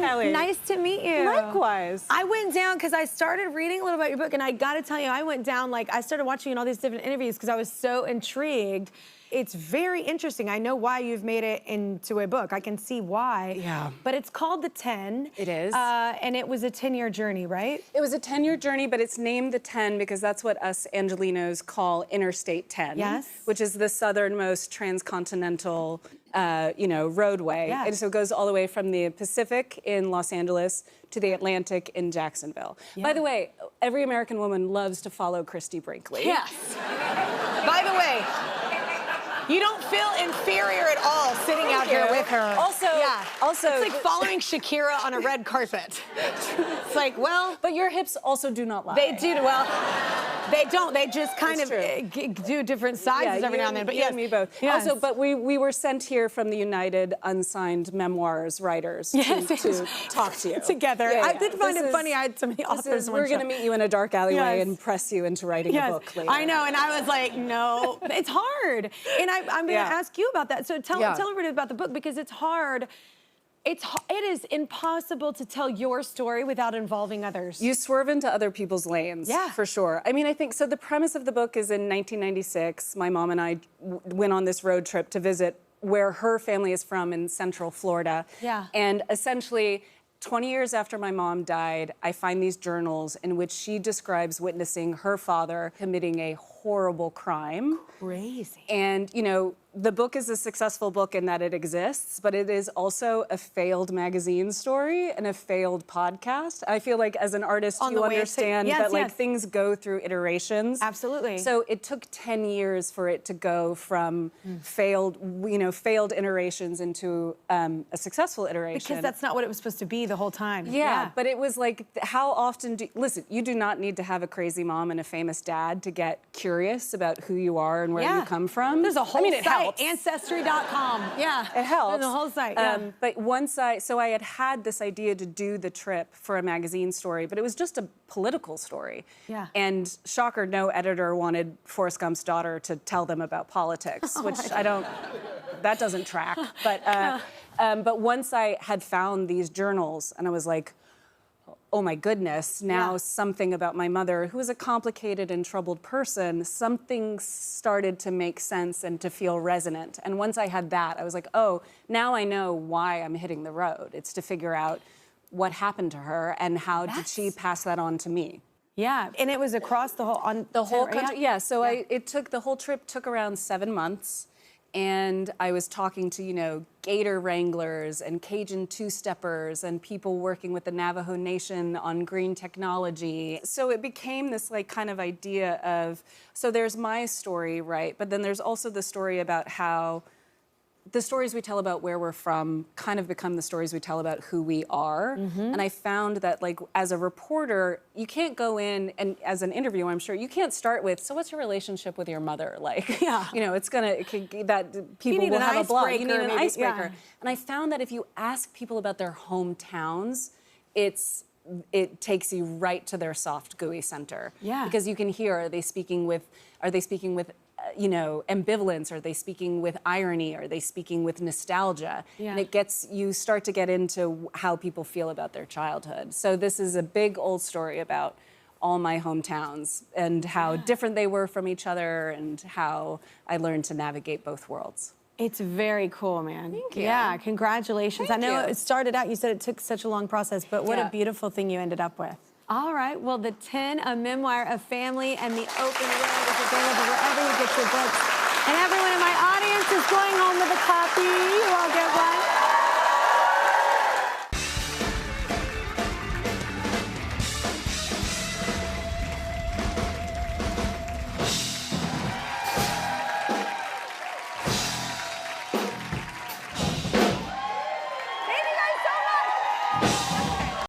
Kelly. Nice to meet you. Likewise. I went down because I started reading a little about your book, and I got to tell you, I went down, like, I started watching all these different interviews because I was so intrigued. It's very interesting. I know why you've made it into a book. I can see why. Yeah. But it's called The 10. It is. And it was a 10-year journey, right? It was a 10-year journey, but it's named The 10 because that's what us Angelinos call Interstate 10. Yes. Which is the southernmost transcontinental, roadway. Yeah. And so it goes all the way from the Pacific in Los Angeles to the Atlantic in Jacksonville. Yeah. By the way, every American woman loves to follow Christy Brinkley. Yes. By the way, you don't feel inferior at all sitting out here with her. Also, it's like following Shakira on a red carpet. It's like, well, but your hips also do not lie. they do. Well, they don't. They just kind of do different sizes every now and then. But yes, me both. Yes. Also, but we were sent here from the United Unsigned Memoirs writers to talk to you together. Yeah, I did find it funny. I had so many authors. We're going to meet you in a dark alleyway and press you into writing a book later. I know, and I was like, no, it's hard. And I'm going to ask you about that. So tell everybody about the book, because it's hard. It is impossible to tell your story without involving others. You swerve into other people's lanes, for sure. I mean, I think, so the premise of the book is in 1996, my mom and I went on this road trip to visit where her family is from in Central Florida. Yeah. And essentially, 20 years after my mom died, I find these journals in which she describes witnessing her father committing a horrible crime. Crazy. And, the book is a successful book in that it exists, but it is also a failed magazine story and a failed podcast. I feel like as an artist, you understand that things go through iterations. Absolutely. So it took 10 years for it to go from failed iterations into a successful iteration. Because that's not what it was supposed to be the whole time. Yeah, but it was like, how often listen, you do not need to have a crazy mom and a famous dad to get curious about who you are and where you come from. There's a whole site, it helps. Ancestry.com. Yeah. It helps. There's a whole site, but once I had this idea to do the trip for a magazine story, but it was just a political story. Yeah. And shocker, no editor wanted Forrest Gump's daughter to tell them about politics, which that doesn't track. But once I had found these journals and I was like, oh my goodness, now something about my mother, who was a complicated and troubled person, something started to make sense and to feel resonant. And once I had that, I was like, oh, now I know why I'm hitting the road. It's to figure out what happened to her and how did she pass that on to me. Yeah, and it was across the whole country. Yeah, so the whole trip took around 7 months. And I was talking to, gator wranglers and Cajun two-steppers and people working with the Navajo Nation on green technology. So it became this kind of idea of, so there's my story, right? But then there's also the story about how the stories we tell about where we're from kind of become the stories we tell about who we are. And I found that, as a reporter, you can't go in, and as an interviewer, I'm sure, you can't start with, so what's your relationship with your mother like? People will have a blog. You need an icebreaker. Yeah. And I found that if you ask people about their hometowns, it takes you right to their soft, gooey center. Yeah. Because you can hear, are they speaking with ambivalence? Are they speaking with irony? Are they speaking with nostalgia? Yeah. And you start to get into how people feel about their childhood. So this is a big old story about all my hometowns and how different they were from each other and how I learned to navigate both worlds. It's very cool, man. Thank you. Yeah, congratulations. I know it started out, you said it took such a long process, but what a beautiful thing you ended up with. All right, well, The 10, A Memoir of Family, and The Open Road is available wherever you get your books. And everyone in my audience is going home with a copy. You all get one.